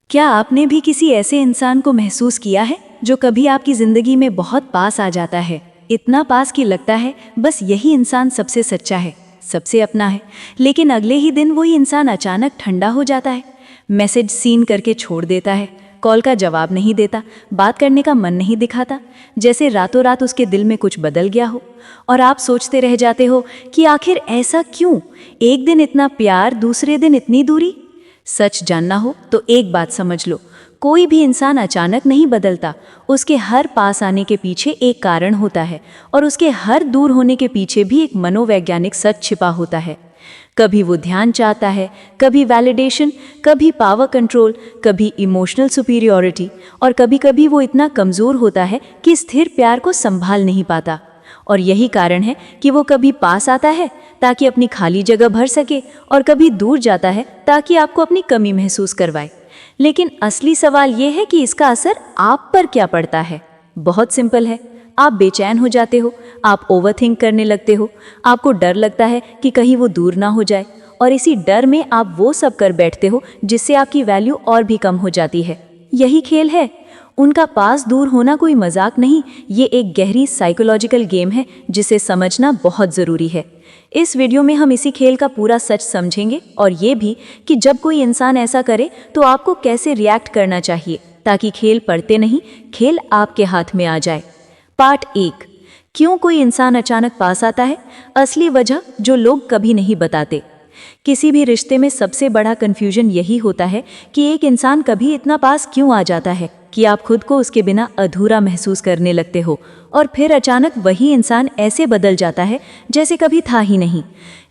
क्या आपने भी किसी ऐसे इंसान को महसूस किया है जो कभी आपकी जिंदगी में बहुत पास आ जाता है, इतना पास कि लगता है बस यही इंसान सबसे सच्चा है, सबसे अपना है, लेकिन अगले ही दिन वही इंसान अचानक ठंडा हो जाता है, मैसेज सीन करके छोड़ देता है, कॉल का जवाब नहीं देता, बात करने का मन नहीं दिखाता, जैसे रातों रात उसके दिल में कुछ बदल गया हो। और आप सोचते रह जाते हो कि आखिर ऐसा क्यों, एक दिन इतना प्यार, दूसरे दिन इतनी दूरी। सच जानना हो तो एक बात समझ लो, कोई भी इंसान अचानक नहीं बदलता, उसके हर पास आने के पीछे एक कारण होता है और उसके हर दूर होने के पीछे भी एक मनोवैज्ञानिक सच छिपा होता है। कभी वो ध्यान चाहता है, कभी वैलिडेशन, कभी पावर कंट्रोल, कभी इमोशनल सुपीरियॉरिटी, और कभी कभी वो इतना कमज़ोर होता है कि स्थिर प्यार को संभाल नहीं पाता। और यही कारण है कि वो कभी पास आता है ताकि अपनी खाली जगह भर सके और कभी दूर जाता है ताकि आपको अपनी कमी महसूस करवाए। लेकिन असली सवाल ये है कि इसका असर आप पर क्या पड़ता है। बहुत सिंपल है, आप बेचैन हो जाते हो, आप ओवरथिंक करने लगते हो, आपको डर लगता है कि कहीं वो दूर ना हो जाए, और इसी डर में आप वो सब कर बैठते हो जिससे आपकी वैल्यू और भी कम हो जाती है। यही खेल है। उनका पास दूर होना कोई मजाक नहीं, ये एक गहरी साइकोलॉजिकल गेम है जिसे समझना बहुत ज़रूरी है। इस वीडियो में हम इसी खेल का पूरा सच समझेंगे और ये भी कि जब कोई इंसान ऐसा करे तो आपको कैसे रिएक्ट करना चाहिए ताकि खेल पड़ते नहीं, खेल आपके हाथ में आ जाए। पार्ट 1, क्यों कोई इंसान अचानक पास आता है, असली वजह जो लोग कभी नहीं बताते। किसी भी रिश्ते में सबसे बड़ा कन्फ्यूजन यही होता है कि एक इंसान कभी इतना पास क्यों आ जाता है कि आप खुद को उसके बिना अधूरा महसूस करने लगते हो, और फिर अचानक वही इंसान ऐसे बदल जाता है जैसे कभी था ही नहीं।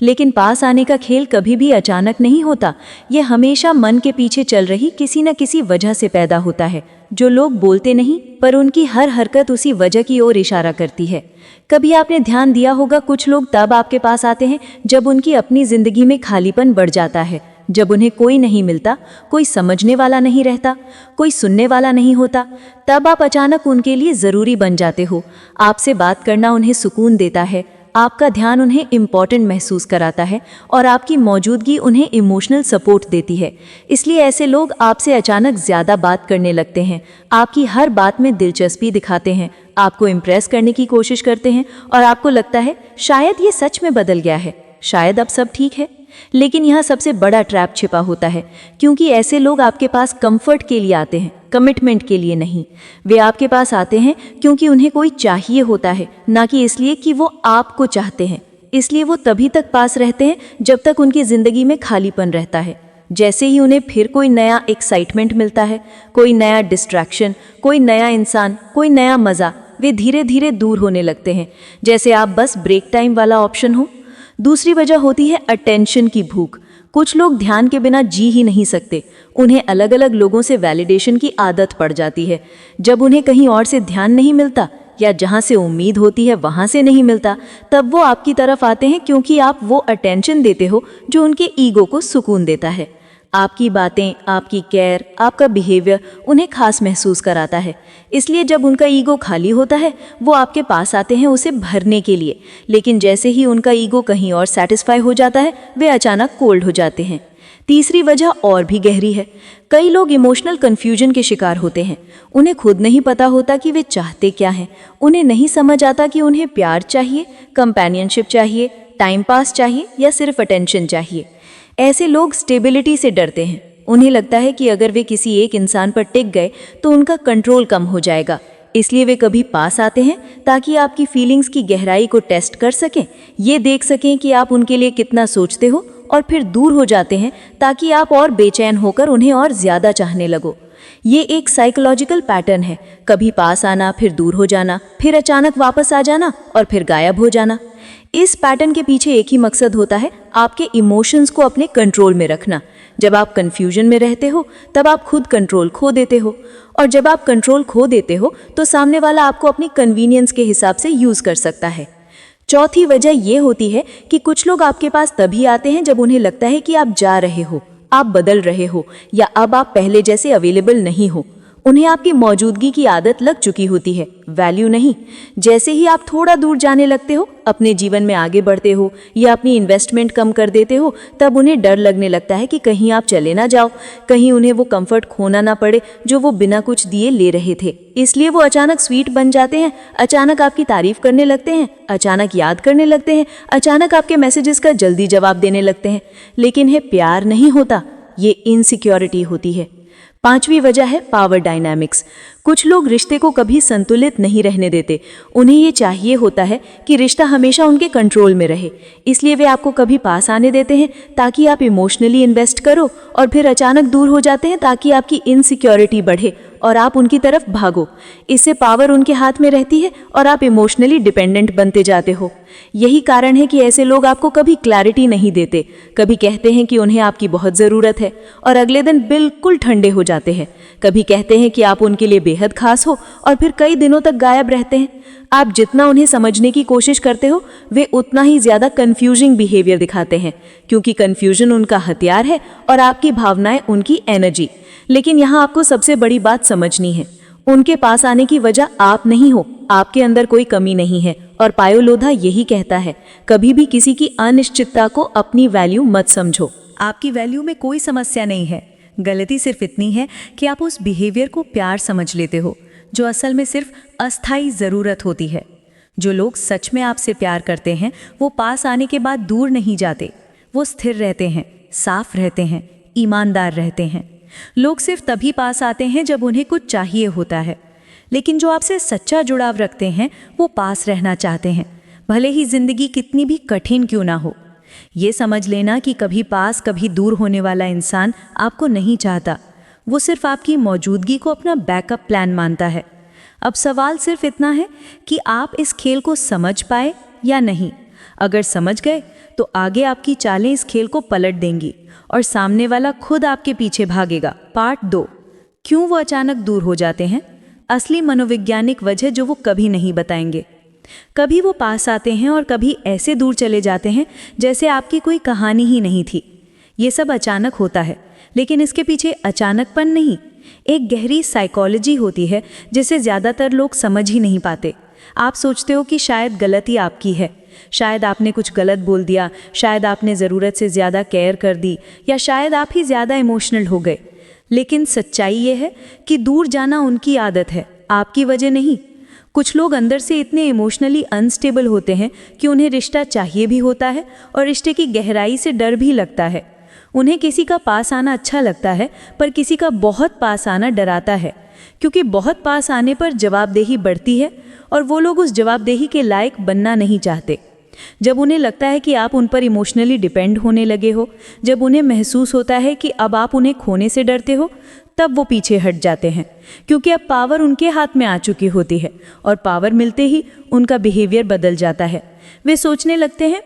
लेकिन पास आने का खेल कभी भी अचानक नहीं होता, ये हमेशा मन के पीछे चल रही किसी न किसी वजह से पैदा होता है, जो लोग बोलते नहीं पर उनकी हर हरकत उसी वजह की ओर इशारा करती है। कभी आपने ध्यान दिया होगा, कुछ लोग तब आपके पास आते हैं जब उनकी अपनी जिंदगी में खालीपन बढ़ जाता है, जब उन्हें कोई नहीं मिलता, कोई समझने वाला नहीं रहता, कोई सुनने वाला नहीं होता, तब आप अचानक उनके लिए ज़रूरी बन जाते हो। आपसे बात करना उन्हें सुकून देता है, आपका ध्यान उन्हें इम्पॉर्टेंट महसूस कराता है और आपकी मौजूदगी उन्हें इमोशनल सपोर्ट देती है। इसलिए ऐसे लोग आपसे अचानक ज़्यादा बात करने लगते हैं, आपकी हर बात में दिलचस्पी दिखाते हैं, आपको इम्प्रेस करने की कोशिश करते हैं, और आपको लगता है शायद ये सच में बदल गया है, शायद अब सब ठीक है। लेकिन यहाँ सबसे बड़ा ट्रैप छिपा होता है, क्योंकि ऐसे लोग आपके पास कंफर्ट के लिए आते हैं, कमिटमेंट के लिए नहीं। वे आपके पास आते हैं क्योंकि उन्हें कोई चाहिए होता है, ना कि इसलिए कि वो आपको चाहते हैं। इसलिए वो तभी तक पास रहते हैं जब तक उनकी ज़िंदगी में खालीपन रहता है। जैसे ही उन्हें फिर कोई नया एक्साइटमेंट मिलता है, कोई नया डिस्ट्रैक्शन, कोई नया इंसान, कोई नया मज़ा, वे धीरे धीरे दूर होने लगते हैं, जैसे आप बस ब्रेक टाइम वाला ऑप्शन हो। दूसरी वजह होती है अटेंशन की भूख। कुछ लोग ध्यान के बिना जी ही नहीं सकते, उन्हें अलग अलग लोगों से वैलिडेशन की आदत पड़ जाती है। जब उन्हें कहीं और से ध्यान नहीं मिलता या जहाँ से उम्मीद होती है वहाँ से नहीं मिलता, तब वो आपकी तरफ आते हैं क्योंकि आप वो अटेंशन देते हो जो उनके ईगो को सुकून देता है। आपकी बातें, आपकी केयर, आपका बिहेवियर उन्हें खास महसूस कराता है। इसलिए जब उनका ईगो खाली होता है वो आपके पास आते हैं उसे भरने के लिए, लेकिन जैसे ही उनका ईगो कहीं और सेटिस्फाई हो जाता है वे अचानक कोल्ड हो जाते हैं। तीसरी वजह और भी गहरी है। कई लोग इमोशनल कन्फ्यूजन के शिकार होते हैं। उन्हें खुद नहीं पता होता कि वे चाहते क्या हैं। उन्हें नहीं समझ आता कि उन्हें प्यार चाहिए, कंपेनियनशिप चाहिए, टाइम पास चाहिए या सिर्फ अटेंशन चाहिए। ऐसे लोग स्टेबिलिटी से डरते हैं। उन्हें लगता है कि अगर वे किसी एक इंसान पर टिक गए तो उनका कंट्रोल कम हो जाएगा। इसलिए वे कभी पास आते हैं ताकि आपकी फीलिंग्स की गहराई को टेस्ट कर सकें, ये देख सकें कि आप उनके लिए कितना सोचते हो, और फिर दूर हो जाते हैं ताकि आप और बेचैन होकर उन्हें और ज़्यादा चाहने लगो। ये एक साइकोलॉजिकल पैटर्न है, कभी पास आना, फिर दूर हो जाना, फिर अचानक वापस आ जाना और फिर गायब हो जाना। इस पैटर्न के पीछे एक ही मकसद होता है, आपके इमोशंस को अपने कंट्रोल में रखना। जब आप कन्फ्यूजन में रहते हो तब आप खुद कंट्रोल खो देते हो, और जब आप कंट्रोल खो देते हो तो सामने वाला आपको अपनी कन्वीनियंस के हिसाब से यूज़ कर सकता है। चौथी वजह ये होती है कि कुछ लोग आपके पास तभी आते हैं जब उन्हें लगता है कि आप जा रहे हो, आप बदल रहे हो, या अब आप पहले जैसे अवेलेबल नहीं हो। उन्हें आपकी मौजूदगी की आदत लग चुकी होती है, वैल्यू नहीं। जैसे ही आप थोड़ा दूर जाने लगते हो, अपने जीवन में आगे बढ़ते हो या अपनी इन्वेस्टमेंट कम कर देते हो, तब उन्हें डर लगने लगता है कि कहीं आप चले ना जाओ, कहीं उन्हें वो कंफर्ट खोना ना पड़े जो वो बिना कुछ दिए ले रहे थे। इसलिए वो अचानक स्वीट बन जाते हैं, अचानक आपकी तारीफ करने लगते हैं, अचानक याद करने लगते हैं, अचानक आपके मैसेजेस का जल्दी जवाब देने लगते हैं। लेकिन ये प्यार नहीं होता, ये इनसिक्योरिटी होती है। पांचवी वजह है पावर डायनामिक्स। कुछ लोग रिश्ते को कभी संतुलित नहीं रहने देते। उन्हें ये चाहिए होता है कि रिश्ता हमेशा उनके कंट्रोल में रहे, इसलिए वे आपको कभी पास आने देते हैं ताकि आप इमोशनली इन्वेस्ट करो, और फिर अचानक दूर हो जाते हैं ताकि आपकी इनसिक्योरिटी बढ़े और आप उनकी तरफ भागो। इससे पावर उनके हाथ में रहती है और आप इमोशनली डिपेंडेंट बनते जाते हो। यही कारण है कि ऐसे लोग आपको कभी क्लैरिटी नहीं देते। कभी कहते हैं कि उन्हें आपकी बहुत ज़रूरत है और अगले दिन बिल्कुल ठंडे हो जाते हैं। कभी कहते हैं कि आप उनके लिए बेहद खास हो और फिर कई दिनों तक गायब रहते हैं। आप जितना उन्हें समझने की कोशिश करते हो, वे उतना ही ज़्यादा कन्फ्यूजिंग बिहेवियर दिखाते हैं, क्योंकि कन्फ्यूजन उनका हथियार है और आपकी भावनाएं उनकी एनर्जी। लेकिन यहाँ आपको सबसे बड़ी बात समझनी है, उनके पास आने की वजह आप नहीं हो, आपके अंदर कोई कमी नहीं है। और पायो लोधा यही कहता है, कभी भी किसी की अनिश्चितता को अपनी वैल्यू मत समझो। आपकी वैल्यू में कोई समस्या नहीं है, गलती सिर्फ इतनी है कि आप उस बिहेवियर को प्यार समझ लेते हो, जो असल में सिर्फ अस्थायी ज़रूरत होती है। जो लोग सच में आपसे प्यार करते हैं, वो पास आने के बाद दूर नहीं जाते, वो स्थिर रहते हैं, साफ रहते हैं, ईमानदार रहते हैं। लोग सिर्फ तभी पास आते हैं जब उन्हें कुछ चाहिए होता है, लेकिन जो आपसे सच्चा जुड़ाव रखते हैं वो पास रहना चाहते हैं, भले ही जिंदगी कितनी भी कठिन क्यों ना हो। ये समझ लेना कि कभी पास कभी दूर होने वाला इंसान आपको नहीं चाहता, वो सिर्फ आपकी मौजूदगी को अपना बैकअप प्लान मानता है। अब सवाल सिर्फ इतना है कि आप इस खेल को समझ पाए या नहीं। अगर समझ गए तो आगे आपकी चालें इस खेल को पलट देंगी और सामने वाला खुद आपके पीछे भागेगा। पार्ट 2, क्यों वो अचानक दूर हो जाते हैं, असली मनोवैज्ञानिक वजह जो वो कभी नहीं बताएंगे। कभी वो पास आते हैं और कभी ऐसे दूर चले जाते हैं जैसे आपकी कोई कहानी ही नहीं थी। ये सब अचानक होता है, लेकिन इसके पीछे अचानकपन नहीं, एक गहरी साइकोलॉजी होती है जिसे ज़्यादातर लोग समझ ही नहीं पाते। आप सोचते हो कि शायद गलती आपकी है, शायद आपने कुछ गलत बोल दिया, शायद आपने ज़रूरत से ज़्यादा केयर कर दी, या शायद आप ही ज़्यादा इमोशनल हो गए। लेकिन सच्चाई ये है कि दूर जाना उनकी आदत है, आपकी वजह नहीं। कुछ लोग अंदर से इतने इमोशनली अनस्टेबल होते हैं कि उन्हें रिश्ता चाहिए भी होता है और रिश्ते की गहराई से डर भी लगता है। उन्हें किसी का पास आना अच्छा लगता है, पर किसी का बहुत पास आना डराता है, क्योंकि बहुत पास आने पर जवाबदेही बढ़ती है और वो लोग उस जवाबदेही के लायक बनना नहीं चाहते। जब उन्हें लगता है कि आप उन पर इमोशनली डिपेंड होने लगे हो, जब उन्हें महसूस होता है कि अब आप उन्हें खोने से डरते हो, तब वो पीछे हट जाते हैं, क्योंकि अब पावर उनके हाथ में आ चुकी होती है और पावर मिलते ही उनका बिहेवियर बदल जाता है। वे सोचने लगते हैं,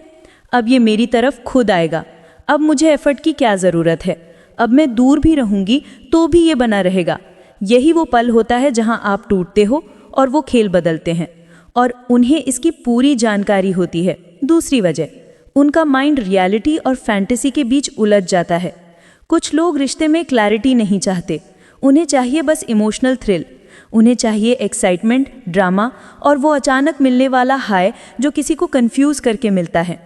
अब ये मेरी तरफ खुद आएगा, अब मुझे एफर्ट की क्या ज़रूरत है, अब मैं दूर भी रहूँगी तो भी ये बना रहेगा। यही वो पल होता है जहाँ आप टूटते हो और वो खेल बदलते हैं, और उन्हें इसकी पूरी जानकारी होती है। दूसरी वजह, उनका माइंड रियलिटी और फैंटेसी के बीच उलझ जाता है। कुछ लोग रिश्ते में क्लैरिटी नहीं चाहते, उन्हें चाहिए बस इमोशनल थ्रिल, उन्हें चाहिए एक्साइटमेंट, ड्रामा और वो अचानक मिलने वाला हाय जो किसी को कंफ्यूज करके मिलता है।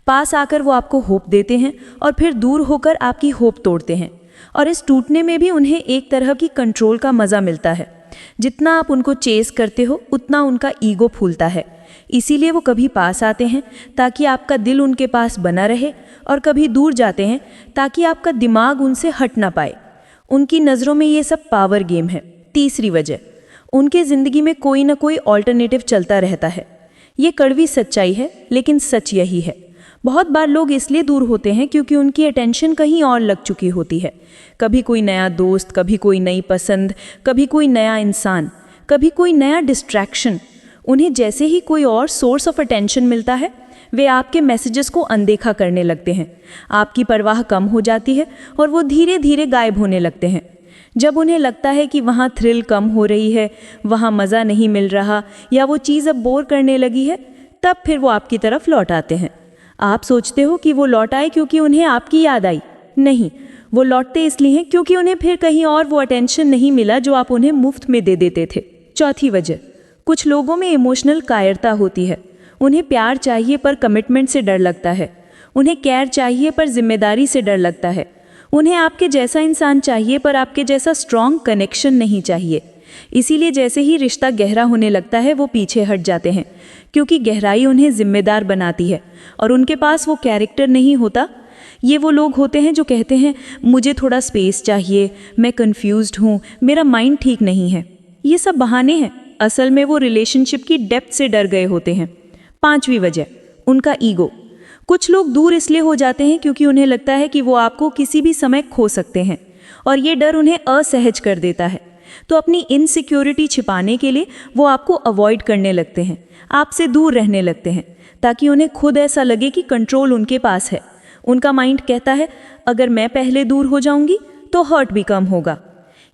पास आकर वो आपको होप देते हैं और फिर दूर होकर आपकी होप तोड़ते हैं, और इस टूटने में भी उन्हें एक तरह की कंट्रोल का मज़ा मिलता है। जितना आप उनको चेस करते हो उतना उनका ईगो फूलता है, इसीलिए वो कभी पास आते हैं ताकि आपका दिल उनके पास बना रहे, और कभी दूर जाते हैं ताकि आपका दिमाग उनसे हट ना पाए। उनकी नज़रों में ये सब पावर गेम है। तीसरी वजह, उनके ज़िंदगी में कोई ना कोई ऑल्टरनेटिव चलता रहता है। ये कड़वी सच्चाई है, लेकिन सच यही है। बहुत बार लोग इसलिए दूर होते हैं क्योंकि उनकी अटेंशन कहीं और लग चुकी होती है। कभी कोई नया दोस्त, कभी कोई नई पसंद, कभी कोई नया इंसान, कभी कोई नया डिस्ट्रैक्शन। उन्हें जैसे ही कोई और सोर्स ऑफ अटेंशन मिलता है, वे आपके मैसेजेस को अनदेखा करने लगते हैं। आपकी परवाह कम हो जाती है और वो धीरे धीरे गायब होने लगते हैं। जब उन्हें लगता है कि वहाँ थ्रिल कम हो रही है, वहाँ मज़ा नहीं मिल रहा, या वो चीज़ अब बोर करने लगी है, तब फिर वो आपकी तरफ लौट आते हैं। आप सोचते हो कि वो लौट आए क्योंकि उन्हें आपकी याद आई। नहीं, वो लौटते इसलिए हैं क्योंकि उन्हें फिर कहीं और वो अटेंशन नहीं मिला जो आप उन्हें मुफ्त में दे देते थे। चौथी वजह, कुछ लोगों में इमोशनल कायरता होती है। उन्हें प्यार चाहिए पर कमिटमेंट से डर लगता है। उन्हें केयर चाहिए पर जिम्मेदारी से डर लगता है। उन्हें आपके जैसा इंसान चाहिए पर आपके जैसा स्ट्रॉन्ग कनेक्शन नहीं चाहिए। इसीलिए जैसे ही रिश्ता गहरा होने लगता है वो पीछे हट जाते हैं, क्योंकि गहराई उन्हें जिम्मेदार बनाती है और उनके पास वो कैरेक्टर नहीं होता। ये वो लोग होते हैं जो कहते हैं मुझे थोड़ा स्पेस चाहिए, मैं कंफ्यूज्ड हूँ, मेरा माइंड ठीक नहीं है। ये सब बहाने हैं, असल में वो रिलेशनशिप की डेप्थ से डर गए होते हैं। पांचवी वजह, उनका ईगो। कुछ लोग दूर इसलिए हो जाते हैं क्योंकि उन्हें लगता है कि वो आपको किसी भी समय खो सकते हैं और ये डर उन्हें असहज कर देता है। तो अपनी इनसिक्योरिटी छिपाने के लिए वो आपको अवॉइड करने लगते हैं, आपसे दूर रहने लगते हैं, ताकि उन्हें खुद ऐसा लगे कि कंट्रोल उनके पास है। उनका माइंड कहता है अगर मैं पहले दूर हो जाऊंगी तो हर्ट भी कम होगा।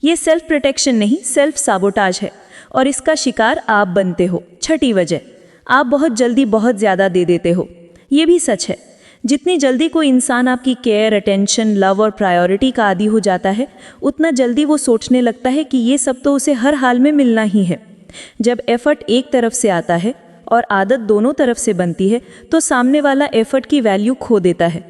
ये सेल्फ प्रोटेक्शन नहीं, सेल्फ साबोटाज है और इसका शिकार आप बनते हो। छठी वजह, आप बहुत जल्दी बहुत ज़्यादा दे देते हो। ये भी सच है, जितनी जल्दी कोई इंसान आपकी केयर, अटेंशन, लव और प्रायोरिटी का आदी हो जाता है, उतना जल्दी वो सोचने लगता है कि ये सब तो उसे हर हाल में मिलना ही है। जब एफर्ट एक तरफ से आता है और आदत दोनों तरफ से बनती है तो सामने वाला एफर्ट की वैल्यू खो देता है।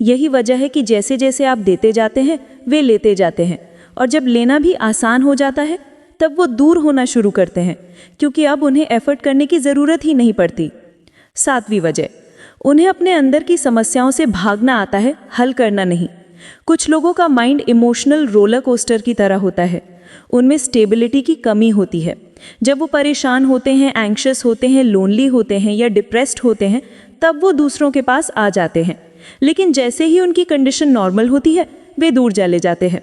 यही वजह है कि जैसे जैसे आप देते जाते हैं वे लेते जाते हैं, और जब लेना भी आसान हो जाता है तब वो दूर होना शुरू करते हैं, क्योंकि अब उन्हें एफर्ट करने की ज़रूरत ही नहीं पड़ती। सातवीं वजह, उन्हें अपने अंदर की समस्याओं से भागना आता है, हल करना नहीं। कुछ लोगों का माइंड इमोशनल रोलर कोस्टर की तरह होता है। उनमें स्टेबिलिटी की कमी होती है। जब वो परेशान होते हैं, एंग्शियस होते हैं, लोनली होते हैं या डिप्रेस्ड होते हैं, तब वो दूसरों के पास आ जाते हैं। लेकिन जैसे ही उनकी कंडीशन नॉर्मल होती है वे दूर चले जाते हैं,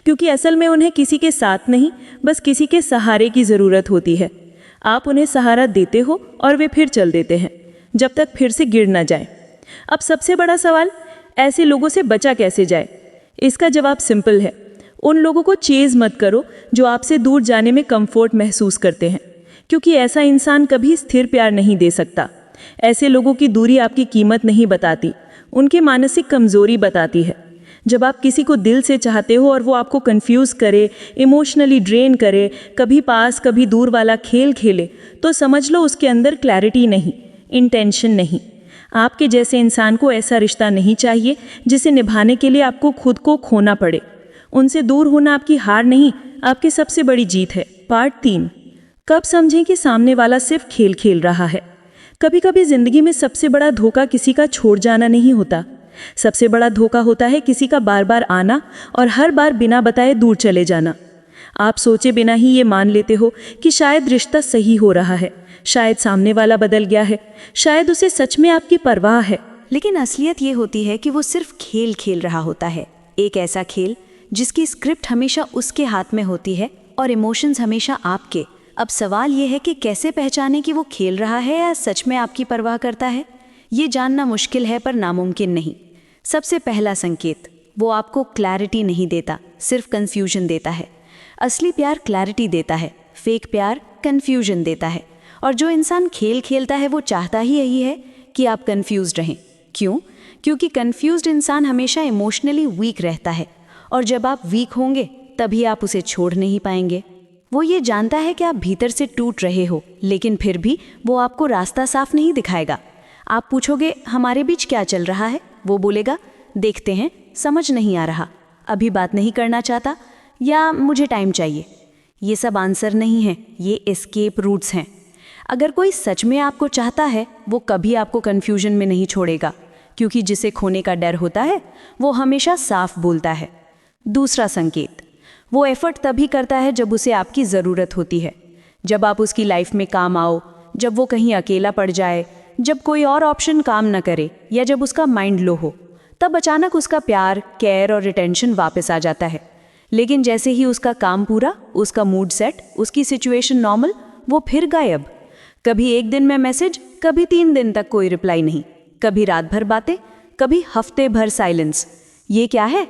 क्योंकि असल में उन्हें किसी के साथ नहीं, बस किसी के सहारे की ज़रूरत होती है। आप उन्हें सहारा देते हो और वे फिर चल देते हैं, जब तक फिर से गिर ना जाए। अब सबसे बड़ा सवाल, ऐसे लोगों से बचा कैसे जाए? इसका जवाब सिंपल है। उन लोगों को चेज़ मत करो जो आपसे दूर जाने में कंफर्ट महसूस करते हैं, क्योंकि ऐसा इंसान कभी स्थिर प्यार नहीं दे सकता। ऐसे लोगों की दूरी आपकी कीमत नहीं बताती, उनकी मानसिक कमज़ोरी बताती है। जब आप किसी को दिल से चाहते हो और वो आपको कंफ्यूज करे, इमोशनली ड्रेन करे, कभी पास कभी दूर वाला खेल खेले, तो समझ लो उसके अंदर क्लैरिटी नहीं, इंटेंशन नहीं। आपके जैसे इंसान को ऐसा रिश्ता नहीं चाहिए जिसे निभाने के लिए आपको खुद को खोना पड़े। उनसे दूर होना आपकी हार नहीं, आपकी सबसे बड़ी जीत है। पार्ट 3, कब समझें कि सामने वाला सिर्फ खेल खेल रहा है? कभी कभी जिंदगी में सबसे बड़ा धोखा किसी का छोड़ जाना नहीं होता, सबसे बड़ा धोखा होता है किसी का बार बार आना और हर बार बिना बताए दूर चले जाना। आप सोचे बिना ही ये मान लेते हो कि शायद रिश्ता सही हो रहा है, शायद सामने वाला बदल गया है, शायद उसे सच में आपकी परवाह है। लेकिन असलियत ये होती है कि वो सिर्फ खेल खेल रहा होता है, एक ऐसा खेल जिसकी स्क्रिप्ट हमेशा उसके हाथ में होती है और इमोशंस हमेशा आपके। अब सवाल ये है कि कैसे पहचाने कि वो खेल रहा है या सच में आपकी परवाह करता है। ये जानना मुश्किल है पर नामुमकिन नहीं। सबसे पहला संकेत, वो आपको क्लैरिटी नहीं देता, सिर्फ कन्फ्यूजन देता है। असली प्यार क्लैरिटी देता है, फेक प्यार कन्फ्यूजन देता है। और जो इंसान खेल खेलता है वो चाहता ही यही है कि आप कन्फ्यूज्ड रहें। क्यों? क्योंकि कन्फ्यूज्ड इंसान हमेशा इमोशनली वीक रहता है, और जब आप वीक होंगे तभी आप उसे छोड़ नहीं पाएंगे। वो ये जानता है कि आप भीतर से टूट रहे हो, लेकिन फिर भी वो आपको रास्ता साफ नहीं दिखाएगा। आप पूछोगे हमारे बीच क्या चल रहा है, वो बोलेगा देखते हैं, समझ नहीं आ रहा, अभी बात नहीं करना चाहता, या मुझे टाइम चाहिए। ये सब आंसर नहीं है, ये एस्केप रूट्स हैं। अगर कोई सच में आपको चाहता है वो कभी आपको कन्फ्यूजन में नहीं छोड़ेगा, क्योंकि जिसे खोने का डर होता है वो हमेशा साफ बोलता है। दूसरा संकेत, वो एफर्ट तभी करता है जब उसे आपकी ज़रूरत होती है, जब आप उसकी लाइफ में काम आओ, जब वो कहीं अकेला पड़ जाए, जब कोई और ऑप्शन काम न करे, या जब उसका माइंड लो हो, तब अचानक उसका प्यार, केयर और रिटेंशन वापस आ जाता है। लेकिन जैसे ही उसका काम पूरा, उसका मूड सेट, उसकी सिचुएशन नॉर्मल, वो फिर गायब। कभी एक दिन में मैसेज, कभी 3 दिन तक कोई रिप्लाई नहीं, कभी रात भर बातें, कभी हफ्ते भर साइलेंस। ये क्या है?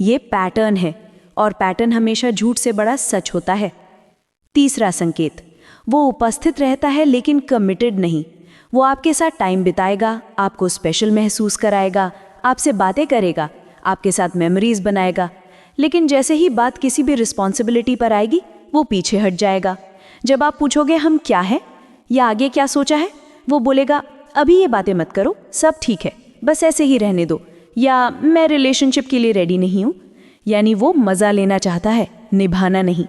ये पैटर्न है, और पैटर्न हमेशा झूठ से बड़ा सच होता है। तीसरा संकेत, वो उपस्थित रहता है लेकिन कमिटेड नहीं। वो आपके साथ टाइम बिताएगा, आपको स्पेशल महसूस कराएगा, आपसे बातें करेगा, आपके साथ मेमोरीज बनाएगा, लेकिन जैसे ही बात किसी भी रिस्पॉन्सिबिलिटी पर आएगी वो पीछे हट जाएगा। जब आप पूछोगे हम क्या है या आगे क्या सोचा है, वो बोलेगा अभी ये बातें मत करो, सब ठीक है, बस ऐसे ही रहने दो, या मैं रिलेशनशिप के लिए रेडी नहीं हूँ। यानी वो मज़ा लेना चाहता है, निभाना नहीं।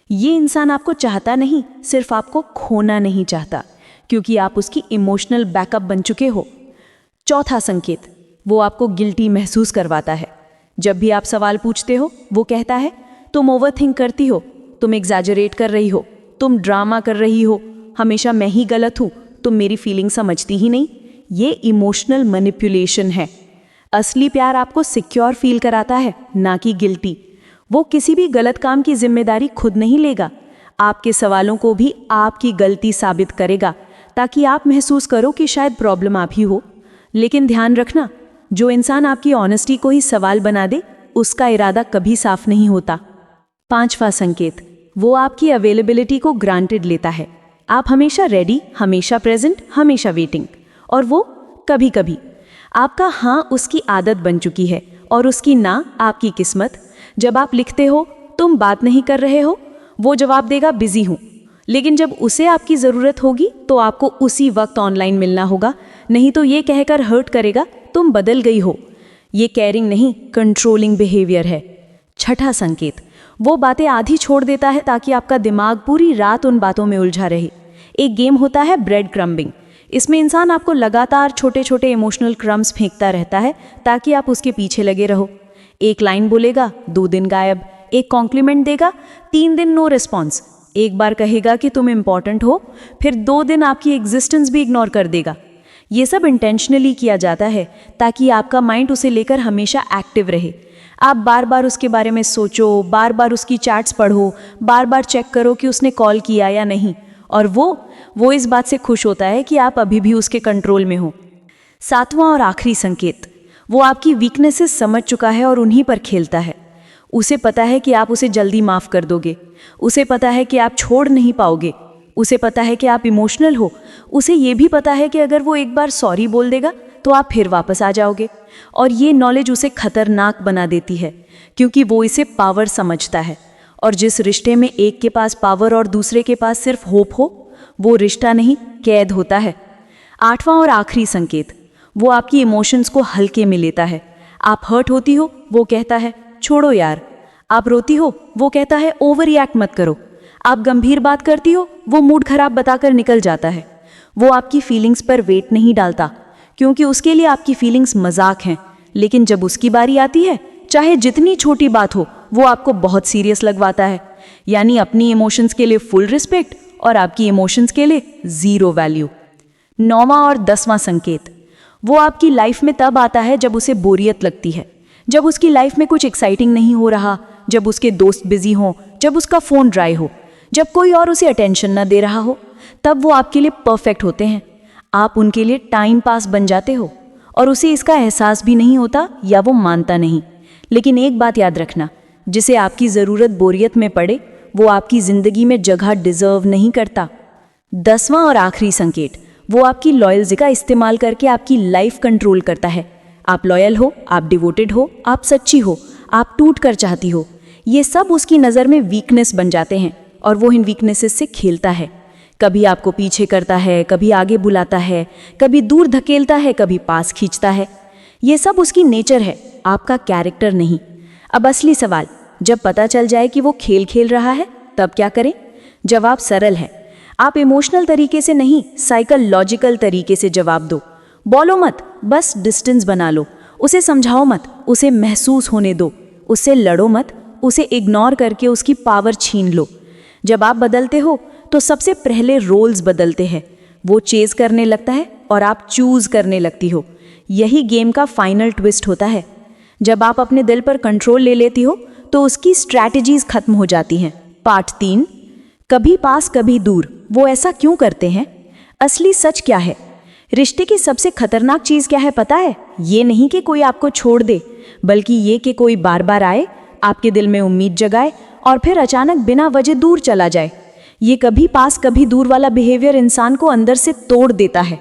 ये इंसान आपको चाहता नहीं, सिर्फ आपको खोना नहीं चाहता, क्योंकि आप उसकी इमोशनल बैकअप बन चुके हो। चौथा संकेत, वो आपको गिल्टी महसूस करवाता है। जब भी आप सवाल पूछते हो वो कहता है तुम ओवरथिंक करती हो, तुम एग्जैजरेट कर रही हो, तुम ड्रामा कर रही हो, हमेशा मैं ही गलत हूँ, तुम मेरी फीलिंग समझती ही नहीं। ये इमोशनल मैनिपुलेशन है। असली प्यार आपको सिक्योर फील कराता है, ना कि गिल्टी। वो किसी भी गलत काम की जिम्मेदारी खुद नहीं लेगा, आपके सवालों को भी आपकी गलती साबित करेगा, ताकि आप महसूस करो कि शायद प्रॉब्लम आप ही हो। लेकिन ध्यान रखना, जो इंसान आपकी ऑनेस्टी को ही सवाल बना दे, उसका इरादा कभी साफ नहीं होता। पांचवा संकेत, वो आपकी अवेलेबिलिटी को ग्रांटेड लेता है। आप हमेशा रेडी, हमेशा प्रेजेंट, हमेशा वेटिंग, और वो कभी कभी। आपका हाँ उसकी आदत बन चुकी है और उसकी ना आपकी किस्मत। जब आप लिखते हो तुम बात नहीं कर रहे हो, वो जवाब देगा बिजी हूँ। लेकिन जब उसे आपकी ज़रूरत होगी तो आपको उसी वक्त ऑनलाइन मिलना होगा, नहीं तो ये कहकर हर्ट करेगा तुम बदल गई हो। ये केयरिंग नहीं, कंट्रोलिंग बिहेवियर है। छठा संकेत, वो बातें आधी छोड़ देता है ताकि आपका दिमाग पूरी रात उन बातों में उलझा रहे। एक गेम होता है ब्रेड क्रम्बिंग। इसमें इंसान आपको लगातार छोटे छोटे इमोशनल क्रम्स फेंकता रहता है ताकि आप उसके पीछे लगे रहो। एक लाइन बोलेगा, 2 दिन गायब। एक कॉम्प्लीमेंट देगा, 3 दिन नो रिस्पॉन्स। एक बार कहेगा कि तुम इम्पॉर्टेंट हो, फिर 2 दिन आपकी एग्जिस्टेंस भी इग्नोर कर देगा। ये सब इंटेंशनली किया जाता है ताकि आपका माइंड उसे लेकर हमेशा एक्टिव रहे। आप बार बार उसके बारे में सोचो, बार बार उसकी चैट्स पढ़ो, बार बार चेक करो कि उसने कॉल किया या नहीं, और वो इस बात से खुश होता है कि आप अभी भी उसके कंट्रोल में हो। सातवां और आखिरी संकेत, वो आपकी वीकनेसेस समझ चुका है और उन्हीं पर खेलता है। उसे पता है कि आप उसे जल्दी माफ़ कर दोगे, उसे पता है कि आप छोड़ नहीं पाओगे, उसे पता है कि आप इमोशनल हो, उसे ये भी पता है कि अगर वो एक बार सॉरी बोल देगा तो आप फिर वापस आ जाओगे। और ये नॉलेज उसे खतरनाक बना देती है, क्योंकि वो इसे पावर समझता है। और जिस रिश्ते में एक के पास पावर और दूसरे के पास सिर्फ होप हो, वो रिश्ता नहीं, कैद होता है। आठवां और आखिरी संकेत, वो आपकी इमोशंस को हल्के में लेता है। आप हर्ट होती हो, वो कहता है छोड़ो यार। आप रोती हो, वो कहता है ओवर रिएक्ट मत करो। आप गंभीर बात करती हो, वो मूड खराब बताकर निकल जाता है। वो आपकी फीलिंग्स पर वेट नहीं डालता, क्योंकि उसके लिए आपकी फीलिंग्स मजाक हैं। लेकिन जब उसकी बारी आती है, चाहे जितनी छोटी बात हो, वो आपको बहुत सीरियस लगवाता है। यानी अपनी इमोशंस के लिए फुल रिस्पेक्ट और आपकी इमोशंस के लिए 0 वैल्यू। 9वां और 10वां संकेत, वो आपकी लाइफ में तब आता है जब उसे बोरियत लगती है, जब उसकी लाइफ में कुछ एक्साइटिंग नहीं हो रहा, जब उसके दोस्त बिजी हों, जब उसका फ़ोन ड्राई हो, जब कोई और उसे अटेंशन न दे रहा हो, तब वो आपके लिए परफेक्ट होते हैं। आप उनके लिए टाइम पास बन जाते हो और उसे इसका एहसास भी नहीं होता या वो मानता नहीं। लेकिन एक बात याद रखना, जिसे आपकी ज़रूरत बोरियत में पड़े, वो आपकी ज़िंदगी में जगह डिज़र्व नहीं करता। 10वां और आखिरी संकेत, वो आपकी लॉयल्टी का इस्तेमाल करके आपकी लाइफ कंट्रोल करता है। आप लॉयल हो, आप डिवोटेड हो, आप सच्ची हो, आप टूट कर चाहती हो, ये सब उसकी नज़र में वीकनेस बन जाते हैं और वो इन वीकनेसेस से खेलता है। कभी आपको पीछे करता है, कभी आगे बुलाता है, कभी दूर धकेलता है, कभी पास खींचता है। ये सब उसकी नेचर है, आपका कैरेक्टर नहीं। अब असली सवाल, जब पता चल जाए कि वो खेल खेल रहा है, तब क्या करें? जवाब सरल है। आप इमोशनल तरीके से नहीं, साइकोलॉजिकल तरीके से जवाब दो। बोलो मत, बस डिस्टेंस बना लो। उसे समझाओ मत, उसे महसूस होने दो। उससे लड़ो मत, उसे इग्नोर करके उसकी पावर छीन लो। जब आप बदलते हो तो सबसे पहले रोल्स बदलते हैं। वो चेज करने लगता है और आप चूज करने लगती हो। यही गेम का फाइनल ट्विस्ट होता है। जब आप अपने दिल पर कंट्रोल ले लेती हो तो उसकी स्ट्रैटेजीज खत्म हो जाती हैं। पार्ट 3, कभी पास कभी दूर, वो ऐसा क्यों करते हैं? असली सच क्या है? रिश्ते की सबसे खतरनाक चीज़ क्या है पता है? ये नहीं कि कोई आपको छोड़ दे, बल्कि ये कि कोई बार बार आए, आपके दिल में उम्मीद जगाए और फिर अचानक बिना वजह दूर चला जाए। ये कभी पास कभी दूर वाला बिहेवियर इंसान को अंदर से तोड़ देता है,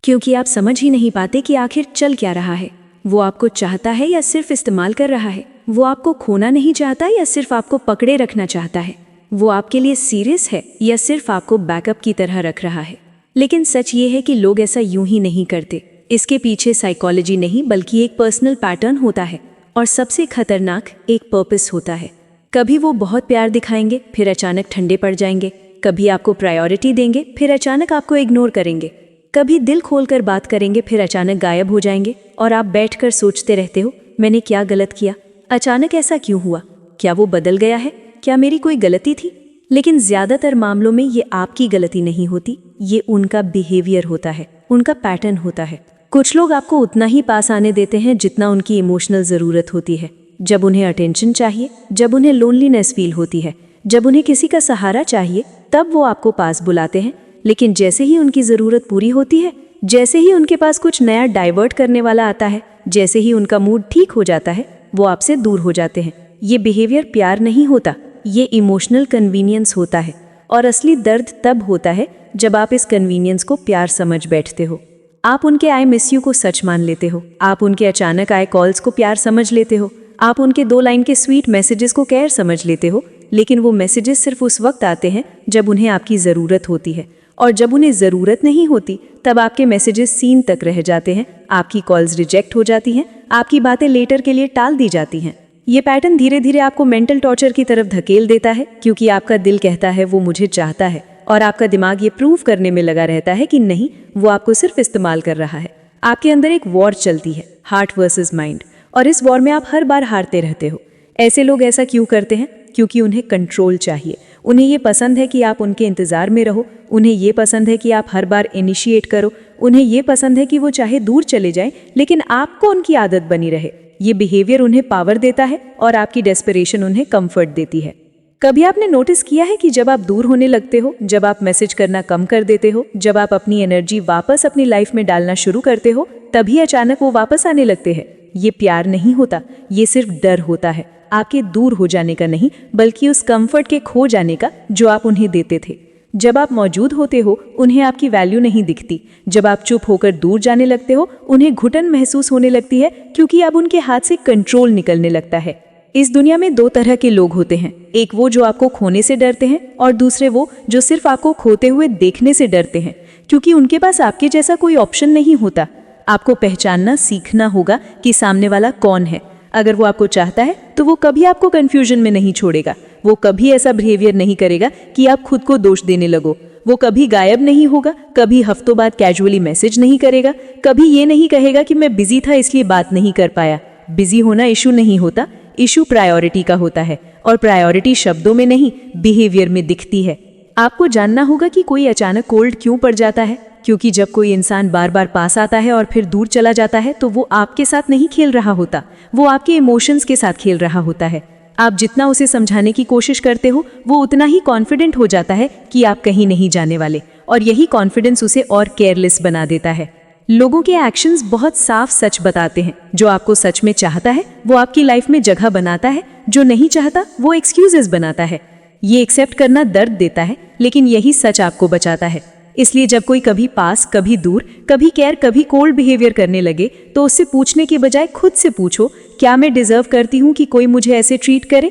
क्योंकि आप समझ ही नहीं पाते कि आखिर चल क्या रहा है। वो आपको चाहता है या सिर्फ इस्तेमाल कर रहा है? वो आपको खोना नहीं चाहता या सिर्फ आपको पकड़े रखना चाहता है? वो आपके लिए सीरियस है या सिर्फ आपको बैकअप की तरह रख रहा है? लेकिन सच ये है कि लोग ऐसा यूं ही नहीं करते। इसके पीछे साइकोलॉजी नहीं बल्कि एक पर्सनल पैटर्न होता है, और सबसे खतरनाक एक पर्पस होता है। कभी वो बहुत प्यार दिखाएंगे, फिर अचानक ठंडे पड़ जाएंगे। कभी आपको प्रायोरिटी देंगे, फिर अचानक आपको इग्नोर करेंगे। कभी दिल खोलकर बात करेंगे, फिर अचानक गायब हो जाएंगे और आप बैठकर सोचते रहते हो, मैंने क्या गलत किया? अचानक ऐसा क्यों हुआ? क्या वो बदल गया है? क्या मेरी कोई गलती थी? लेकिन ज़्यादातर मामलों में ये आपकी गलती नहीं होती, ये उनका बिहेवियर होता है, उनका पैटर्न होता है। कुछ लोग आपको उतना ही पास आने देते हैं जितना उनकी इमोशनल ज़रूरत होती है। जब उन्हें अटेंशन चाहिए, जब उन्हें लोनलीनेस फील होती है, जब उन्हें किसी का सहारा चाहिए, तब वो आपको पास बुलाते हैं। लेकिन जैसे ही उनकी ज़रूरत पूरी होती है, जैसे ही उनके पास कुछ नया डाइवर्ट करने वाला आता है, जैसे ही उनका मूड ठीक हो जाता है, वो आपसे दूर हो जाते हैं। ये बिहेवियर प्यार नहीं होता, ये इमोशनल कन्वीनियंस होता है। और असली दर्द तब होता है जब आप इस कन्वीनियंस को प्यार समझ बैठते हो। आप उनके आई मिस यू को सच मान लेते हो, आप उनके अचानक आए कॉल्स को प्यार समझ लेते हो, आप उनके 2 लाइन के स्वीट मैसेजेस को केयर समझ लेते हो। लेकिन वो मैसेजेस सिर्फ उस वक्त आते हैं जब उन्हें आपकी ज़रूरत होती है, और जब उन्हें ज़रूरत नहीं होती तब आपके मैसेजेस सीन तक रह जाते हैं, आपकी कॉल्स रिजेक्ट हो जाती हैं, आपकी बातें लेटर के लिए टाल दी जाती हैं। ये पैटर्न धीरे धीरे आपको मेंटल टॉर्चर की तरफ धकेल देता है, क्योंकि आपका दिल कहता है वो मुझे चाहता है, और आपका दिमाग ये प्रूव करने में लगा रहता है कि नहीं, वो आपको सिर्फ इस्तेमाल कर रहा है। आपके अंदर एक वॉर चलती है, हार्ट वर्सेस माइंड, और इस वॉर में आप हर बार हारते रहते हो। ऐसे लोग ऐसा क्यों करते हैं? क्योंकि उन्हें कंट्रोल चाहिए। उन्हें ये पसंद है कि आप उनके इंतज़ार में रहो, उन्हें ये पसंद है कि आप हर बार इनिशिएट करो, उन्हें ये पसंद है कि वो चाहे दूर चले जाएं लेकिन आपको उनकी आदत बनी रहे। ये बिहेवियर उन्हें पावर देता है और आपकी डेस्परेशन उन्हें कंफर्ट देती है। कभी आपने नोटिस किया है कि जब आप दूर होने लगते हो, जब आप मैसेज करना कम कर देते हो, जब आप अपनी एनर्जी वापस अपनी लाइफ में डालना शुरू करते हो, तभी अचानक वो वापस आने लगते हैं? ये प्यार नहीं होता, ये सिर्फ डर होता है, आपके दूर हो जाने का नहीं, बल्कि उस कंफर्ट के खो जाने का जो आप उन्हें देते थे। जब आप मौजूद होते हो, उन्हें आपकी वैल्यू नहीं दिखती। जब आप चुप होकर दूर जाने लगते हो, उन्हें घुटन महसूस होने लगती है, क्योंकि अब उनके हाथ से कंट्रोल निकलने लगता है। इस दुनिया में 2 तरह के लोग होते हैं, एक वो जो आपको खोने से डरते हैं, और दूसरे वो जो सिर्फ आपको खोते हुए देखने से डरते हैं, क्योंकि उनके पास आपके जैसा कोई ऑप्शन नहीं होता। आपको पहचानना सीखना होगा कि सामने वाला कौन है। अगर वो आपको चाहता है तो वो कभी आपको कंफ्यूजन में नहीं छोड़ेगा। वो कभी ऐसा बिहेवियर नहीं करेगा कि आप खुद को दोष देने लगो। वो कभी गायब नहीं होगा, कभी हफ्तों बाद कैजुअली मैसेज नहीं करेगा, कभी ये नहीं कहेगा कि मैं बिजी था इसलिए बात नहीं कर पाया। बिजी होना इशू नहीं होता, इशू प्रायोरिटी का होता है, और प्रायोरिटी शब्दों में नहीं, बिहेवियर में दिखती है। आपको जानना होगा कि कोई अचानक कोल्ड क्यों पड़ जाता है, क्योंकि जब कोई इंसान बार बार पास आता है और फिर दूर चला जाता है तो वो आपके साथ नहीं खेल रहा होता, वो आपके इमोशंस के साथ खेल रहा होता है। आप जितना उसे समझाने की कोशिश करते हो, वो उतना ही कॉन्फिडेंट हो जाता है कि आप कहीं नहीं जाने वाले, और यही कॉन्फिडेंस उसे और केयरलेस बना देता है। लोगों के एक्शंस बहुत साफ सच बताते हैं। जो आपको सच में चाहता है वो आपकी लाइफ में जगह बनाता है, जो नहीं चाहता वो एक्सक्यूजेस बनाता है। ये एक्सेप्ट करना दर्द देता है, लेकिन यही सच आपको बचाता है। इसलिए जब कोई कभी पास, कभी दूर, कभी केयर, कभी कोल्ड बिहेवियर करने लगे, तो उससे पूछने के बजाय खुद से पूछो, क्या मैं डिजर्व करती हूँ कि कोई मुझे ऐसे ट्रीट करे?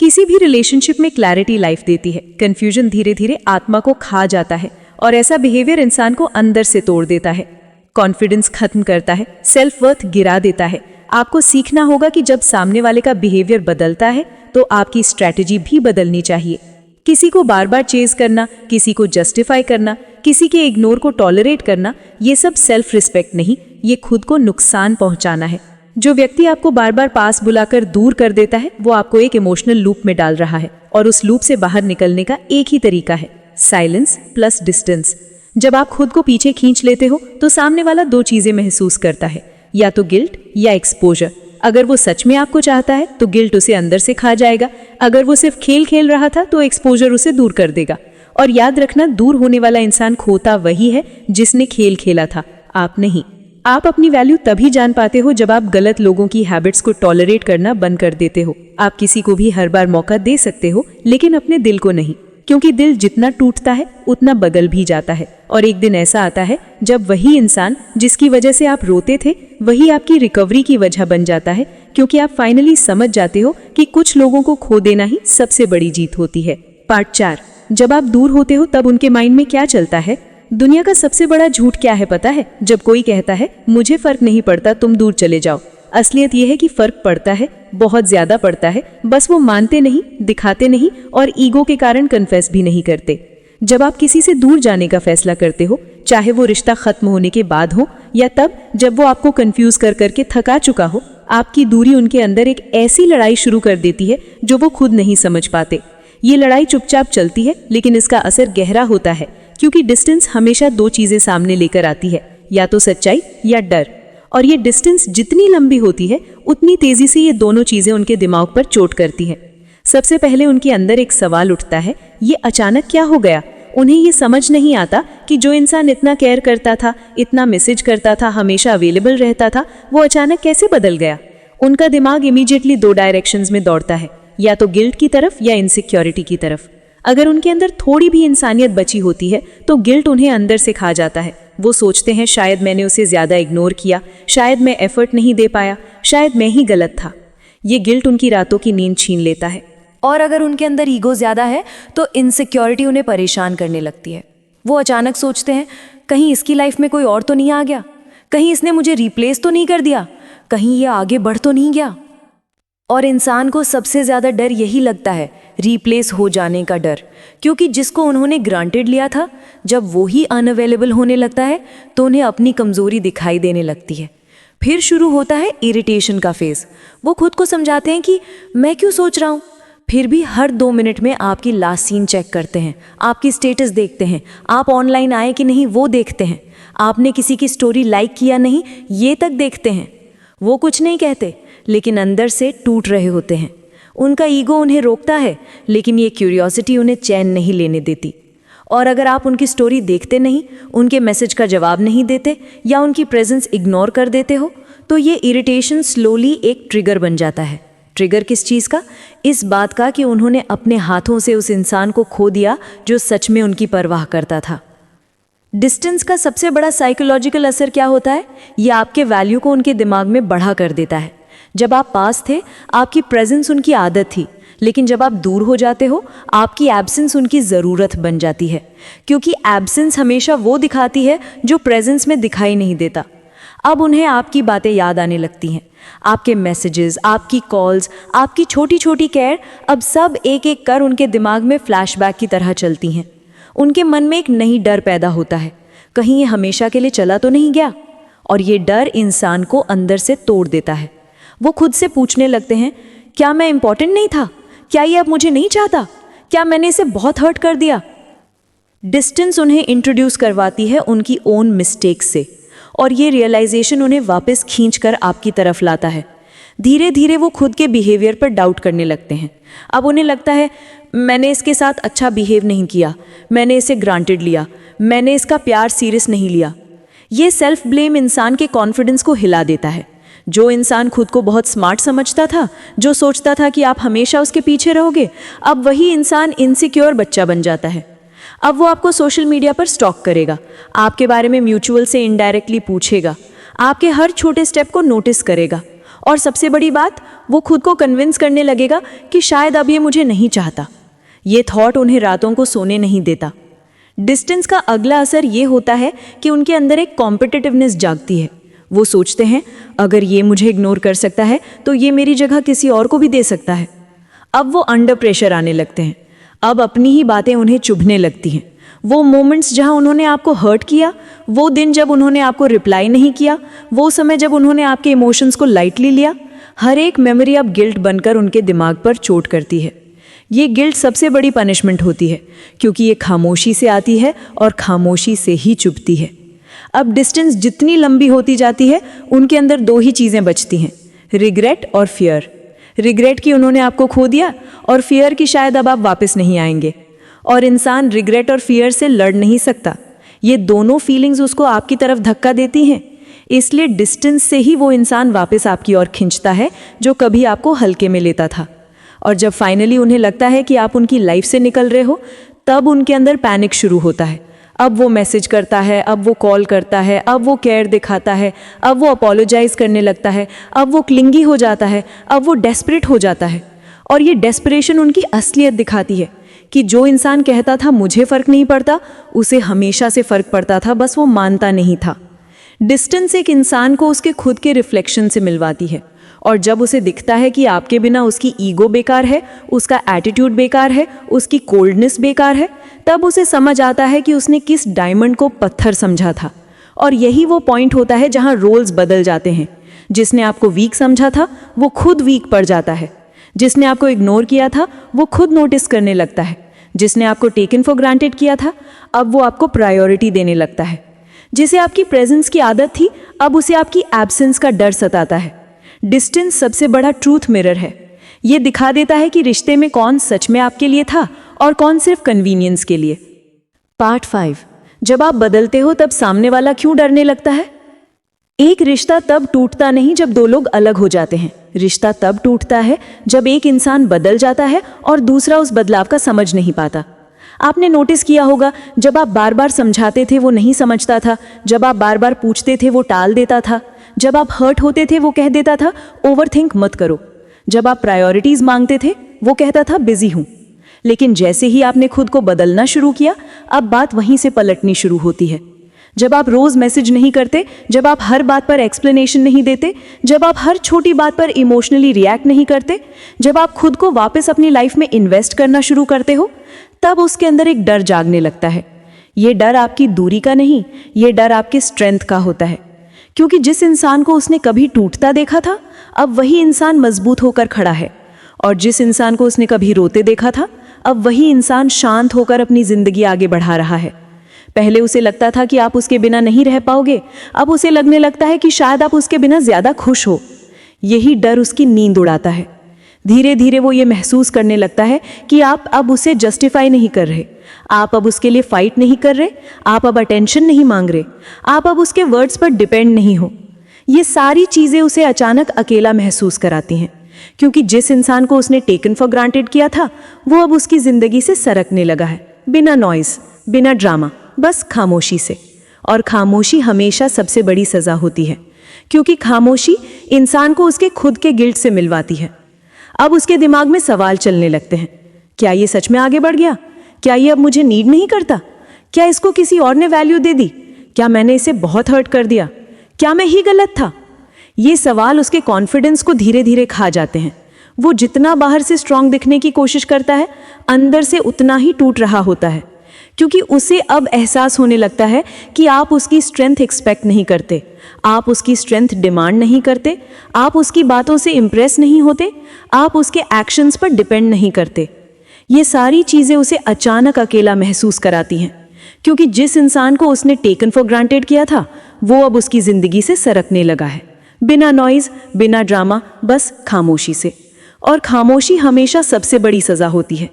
किसी भी रिलेशनशिप में क्लैरिटी लाइफ देती है, कंफ्यूजन धीरे धीरे आत्मा को खा जाता है, और ऐसा बिहेवियर इंसान को अंदर से तोड़ देता है, कॉन्फिडेंस खत्म करता है, सेल्फ वर्थ गिरा देता है। आपको सीखना होगा कि जब सामने वाले का बिहेवियर बदलता है तो आपकी स्ट्रैटेजी भी बदलनी चाहिए। किसी को बार बार चेज करना, किसी को जस्टिफाई करना, किसी के इग्नोर को टॉलरेट करना, ये सब सेल्फ रिस्पेक्ट नहीं, ये खुद को नुकसान पहुंचाना है। जो व्यक्ति आपको बार बार पास बुलाकर दूर कर देता है, वो आपको एक इमोशनल लूप में डाल रहा है, और उस लूप से बाहर निकलने का एक ही तरीका है, साइलेंस प्लस डिस्टेंस। जब आप खुद को पीछे खींच लेते हो तो सामने वाला 2 चीजें महसूस करता है, या तो गिल्ट या एक्सपोजर। अगर वो सच में आपको चाहता है तो गिल्ट उसे अंदर से खा जाएगा, अगर वो सिर्फ खेल खेल रहा था तो एक्सपोजर उसे दूर कर देगा। और याद रखना, दूर होने वाला इंसान खोता वही है जिसने खेल खेला था, आप नहीं। आप अपनी वैल्यू तभी जान पाते हो जब आप गलत लोगों की हैबिट्स को टॉलरेट करना बंद कर देते हो। आप किसी को भी हर बार मौका दे सकते हो, लेकिन अपने दिल को नहीं। क्योंकि दिल जितना टूटता है उतना बदल भी जाता है। और एक दिन ऐसा आता है जब वही इंसान जिसकी वजह से आप रोते थे वही आपकी रिकवरी की वजह बन जाता है, क्योंकि आप फाइनली समझ जाते हो कि कुछ लोगों को खो देना ही सबसे बड़ी जीत होती है। पार्ट 4, जब आप दूर होते हो तब उनके माइंड में क्या चलता है। दुनिया का सबसे बड़ा झूठ क्या है पता है? जब कोई कहता है मुझे फर्क नहीं पड़ता, तुम दूर चले जाओ। असलियत यह है कि फर्क पड़ता है, बहुत ज्यादा पड़ता है, बस वो मानते नहीं, दिखाते नहीं और ईगो के कारण कन्फेस भी नहीं करते। जब आप किसी से दूर जाने का फैसला करते हो, चाहे वो रिश्ता खत्म होने के बाद हो या तब जब वो आपको कंफ्यूज कर करके थका चुका हो, आपकी दूरी उनके अंदर एक ऐसी लड़ाई शुरू कर देती है जो वो खुद नहीं समझ पाते। ये लड़ाई चुपचाप चलती है लेकिन इसका असर गहरा होता है, क्योंकि डिस्टेंस हमेशा दो चीजें सामने लेकर आती है, या तो सच्चाई या डर। और ये डिस्टेंस जितनी लंबी होती है उतनी तेजी से ये दोनों चीजें उनके दिमाग पर चोट करती हैं। सबसे पहले उनके अंदर एक सवाल उठता है, ये अचानक क्या हो गया? उन्हें ये समझ नहीं आता कि जो इंसान इतना केयर करता था, इतना मैसेज करता था, हमेशा अवेलेबल रहता था, वो अचानक कैसे बदल गया। उनका दिमाग इमीडिएटली दो डायरेक्शंस में दौड़ता है, या तो गिल्ट की तरफ या इनसिक्योरिटी की तरफ। अगर उनके अंदर थोड़ी भी इंसानियत बची होती है तो गिल्ट उन्हें अंदर से खा जाता है। वो सोचते हैं शायद मैंने उसे ज़्यादा इग्नोर किया, शायद मैं एफर्ट नहीं दे पाया, शायद मैं ही गलत था। ये गिल्ट उनकी रातों की नींद छीन लेता है। और अगर उनके अंदर ईगो ज़्यादा है तो इनसिक्योरिटी उन्हें परेशान करने लगती है। वो अचानक सोचते हैं कहीं इसकी लाइफ में कोई और तो नहीं आ गया, कहीं इसने मुझे रिप्लेस तो नहीं कर दिया, कहीं ये आगे बढ़ तो नहीं गया। और इंसान को सबसे ज़्यादा डर यही लगता है, रिप्लेस हो जाने का डर, क्योंकि जिसको उन्होंने ग्रांटेड लिया था, जब वो ही अनअवेलेबल होने लगता है तो उन्हें अपनी कमज़ोरी दिखाई देने लगती है। फिर शुरू होता है इरिटेशन का फेज़। वो खुद को समझाते हैं कि मैं क्यों सोच रहा हूँ, फिर भी हर 2 मिनट में आपकी लास्ट सीन चेक करते हैं, आपकी स्टेटस देखते हैं, आप ऑनलाइन आए कि नहीं वो देखते हैं, आपने किसी की स्टोरी लाइक किया नहीं ये तक देखते हैं। वो कुछ नहीं कहते लेकिन अंदर से टूट रहे होते हैं। उनका ईगो उन्हें रोकता है लेकिन ये क्यूरियोसिटी उन्हें चैन नहीं लेने देती। और अगर आप उनकी स्टोरी देखते नहीं, उनके मैसेज का जवाब नहीं देते या उनकी प्रेजेंस इग्नोर कर देते हो तो ये इरिटेशन स्लोली एक ट्रिगर बन जाता है। ट्रिगर किस चीज़ का? इस बात का कि उन्होंने अपने हाथों से उस इंसान को खो दिया जो सच में उनकी परवाह करता था। डिस्टेंस का सबसे बड़ा साइकोलॉजिकल असर क्या होता है? ये आपके वैल्यू को उनके दिमाग में बढ़ा कर देता है। जब आप पास थे आपकी प्रेजेंस उनकी आदत थी, लेकिन जब आप दूर हो जाते हो आपकी एब्सेंस उनकी ज़रूरत बन जाती है, क्योंकि एब्सेंस हमेशा वो दिखाती है जो प्रेजेंस में दिखाई नहीं देता। अब उन्हें आपकी बातें याद आने लगती हैं, आपके मैसेजेस, आपकी कॉल्स, आपकी छोटी छोटी केयर, अब सब एक एक कर उनके दिमाग में फ्लैशबैक की तरह चलती हैं। उनके मन में एक नई डर पैदा होता है, कहीं ये हमेशा के लिए चला तो नहीं गया। और ये डर इंसान को अंदर से तोड़ देता है। वो खुद से पूछने लगते हैं, क्या मैं इंपॉर्टेंट नहीं था? क्या ये अब मुझे नहीं चाहता? क्या मैंने इसे बहुत हर्ट कर दिया? डिस्टेंस उन्हें इंट्रोड्यूस करवाती है उनकी ओन मिस्टेक्स से, और ये रियलाइजेशन उन्हें वापस खींचकर आपकी तरफ लाता है। धीरे धीरे वो खुद के बिहेवियर पर डाउट करने लगते हैं। अब उन्हें लगता है मैंने इसके साथ अच्छा बिहेव नहीं किया, मैंने इसे ग्रांटेड लिया, मैंने इसका प्यार सीरियस नहीं लिया। ये सेल्फ ब्लेम इंसान के कॉन्फिडेंस को हिला देता है। जो इंसान खुद को बहुत स्मार्ट समझता था, जो सोचता था कि आप हमेशा उसके पीछे रहोगे, अब वही इंसान इनसिक्योर बच्चा बन जाता है। अब वो आपको सोशल मीडिया पर स्टॉक करेगा, आपके बारे में म्यूचुअल से इनडायरेक्टली पूछेगा, आपके हर छोटे स्टेप को नोटिस करेगा, और सबसे बड़ी बात, वो खुद को कन्विंस करने लगेगा कि शायद अब ये मुझे नहीं चाहता। ये थॉट उन्हें रातों को सोने नहीं देता। डिस्टेंस का अगला असर ये होता है कि उनके अंदर एक कॉम्पिटिटिवनेस जागती है। वो सोचते हैं अगर ये मुझे इग्नोर कर सकता है तो ये मेरी जगह किसी और को भी दे सकता है। अब वो अंडर प्रेशर आने लगते हैं। अब अपनी ही बातें उन्हें चुभने लगती हैं। वो मोमेंट्स जहां उन्होंने आपको हर्ट किया, वो दिन जब उन्होंने आपको रिप्लाई नहीं किया, वो समय जब उन्होंने आपके इमोशंस को लाइटली लिया, हर एक मेमोरी अब गिल्ट बनकर उनके दिमाग पर चोट करती है। ये गिल्ट सबसे बड़ी पनिशमेंट होती है, क्योंकि ये खामोशी से आती है और खामोशी से ही चुभती है। अब डिस्टेंस जितनी लंबी होती जाती है, उनके अंदर दो ही चीज़ें बचती हैं, रिग्रेट और फियर। रिग्रेट कि उन्होंने आपको खो दिया, और फियर कि शायद अब आप वापस नहीं आएंगे। और इंसान रिग्रेट और फियर से लड़ नहीं सकता। ये दोनों फीलिंग्स उसको आपकी तरफ धक्का देती हैं। इसलिए डिस्टेंस से ही वो इंसान वापस आपकी ओर खींचता है जो कभी आपको हल्के में लेता था। और जब फाइनली उन्हें लगता है कि आप उनकी लाइफ से निकल रहे हो, तब उनके अंदर पैनिक शुरू होता है। अब वो मैसेज करता है, अब वो कॉल करता है, अब वो केयर दिखाता है, अब वो अपोलोजाइज करने लगता है, अब वो क्लिंगी हो जाता है, अब वो डेस्परेट हो जाता है। और ये डेस्परेशन उनकी असलियत दिखाती है कि जो इंसान कहता था मुझे फ़र्क नहीं पड़ता, उसे हमेशा से फ़र्क पड़ता था, बस वो मानता नहीं था। डिस्टेंस एक इंसान को उसके खुद के रिफ्लेक्शन से मिलवाती है, और जब उसे दिखता है कि आपके बिना उसकी ईगो बेकार है, उसका एटीट्यूड बेकार है, उसकी कोल्डनेस बेकार है, तब उसे समझ आता है कि उसने किस डायमंड को पत्थर समझा था। और यही वो पॉइंट होता है जहां रोल्स बदल जाते हैं। जिसने आपको वीक समझा था वो खुद वीक पड़ जाता है, जिसने आपको इग्नोर किया था वो खुद नोटिस करने लगता है, जिसने आपको टेकन फॉर ग्रांटेड किया था अब वो आपको प्रायोरिटी देने लगता है, जिसे आपकी प्रेजेंस की आदत थी अब उसे आपकी एब्सेंस का डर सताता है। डिस्टेंस सबसे बड़ा ट्रूथ मिरर है। ये दिखा देता है कि रिश्ते में कौन सच में आपके लिए था और कौन सिर्फ कन्वीनियंस के लिए। पार्ट 5, जब आप बदलते हो तब सामने वाला क्यों डरने लगता है। एक रिश्ता तब टूटता नहीं जब दो लोग अलग हो जाते हैं। रिश्ता तब टूटता है जब एक इंसान बदल जाता है और दूसरा उस बदलाव का समझ नहीं पाता। आपने नोटिस किया होगा, जब आप बार बार समझाते थे वो नहीं समझता था, जब आप बार बार पूछते थे वो टाल देता था, जब आप हर्ट होते थे वो कह देता था ओवरथिंक मत करो, जब आप प्रायोरिटीज मांगते थे वो कहता था बिजी हूं। लेकिन जैसे ही आपने खुद को बदलना शुरू किया, अब बात वहीं से पलटनी शुरू होती है। जब आप रोज मैसेज नहीं करते, जब आप हर बात पर एक्सप्लेनेशन नहीं देते, जब आप हर छोटी बात पर इमोशनली रिएक्ट नहीं करते, जब आप खुद को वापस अपनी लाइफ में इन्वेस्ट करना शुरू करते हो, तब उसके अंदर एक डर जागने लगता है। ये डर आपकी दूरी का नहीं, ये डर आपके स्ट्रेंथ का होता है। क्योंकि जिस इंसान को उसने कभी टूटता देखा था, अब वही इंसान मजबूत होकर खड़ा है। और जिस इंसान को उसने कभी रोते देखा था, अब वही इंसान शांत होकर अपनी जिंदगी आगे बढ़ा रहा है। पहले उसे लगता था कि आप उसके बिना नहीं रह पाओगे, अब उसे लगने लगता है कि शायद आप उसके बिना ज्यादा खुश हो। यही डर उसकी नींद उड़ाता है। धीरे धीरे वो ये महसूस करने लगता है कि आप अब उसे जस्टिफाई नहीं कर रहे, आप अब उसके लिए फाइट नहीं कर रहे, आप अब अटेंशन नहीं मांग रहे, आप अब उसके वर्ड्स पर डिपेंड नहीं हो। ये सारी चीजें उसे अचानक अकेला महसूस कराती हैं, क्योंकि जिस इंसान को उसने टेकन फॉर ग्रांटेड किया था वो अब उसकी जिंदगी से सरकने लगा है, बिना नॉइज, बिना ड्रामा, बस खामोशी से। और खामोशी हमेशा सबसे बड़ी सजा होती है, क्योंकि खामोशी इंसान को उसके खुद के गिल्ट से मिलवाती है। अब उसके दिमाग में सवाल चलने लगते हैं, क्या ये सच में आगे बढ़ गया? क्या ये अब मुझे नीड नहीं करता? क्या इसको किसी और ने वैल्यू दे दी? क्या मैंने इसे बहुत हर्ट कर दिया? क्या मैं ही गलत था? ये सवाल उसके कॉन्फिडेंस को धीरे धीरे खा जाते हैं। वो जितना बाहर से स्ट्रांग दिखने की कोशिश करता है, अंदर से उतना ही टूट रहा होता है, क्योंकि उसे अब एहसास होने लगता है कि आप उसकी स्ट्रेंथ एक्सपेक्ट नहीं करते, आप उसकी स्ट्रेंथ डिमांड नहीं करते, आप उसकी बातों से इम्प्रेस नहीं होते, आप उसके एक्शंस पर डिपेंड नहीं करते। ये सारी चीज़ें उसे अचानक अकेला महसूस कराती हैं, क्योंकि जिस इंसान को उसने टेकन फॉर ग्रांटेड किया था वो अब उसकी ज़िंदगी से सरकने लगा है, बिना नॉइज़, बिना ड्रामा, बस खामोशी से। और खामोशी हमेशा सबसे बड़ी सज़ा होती है,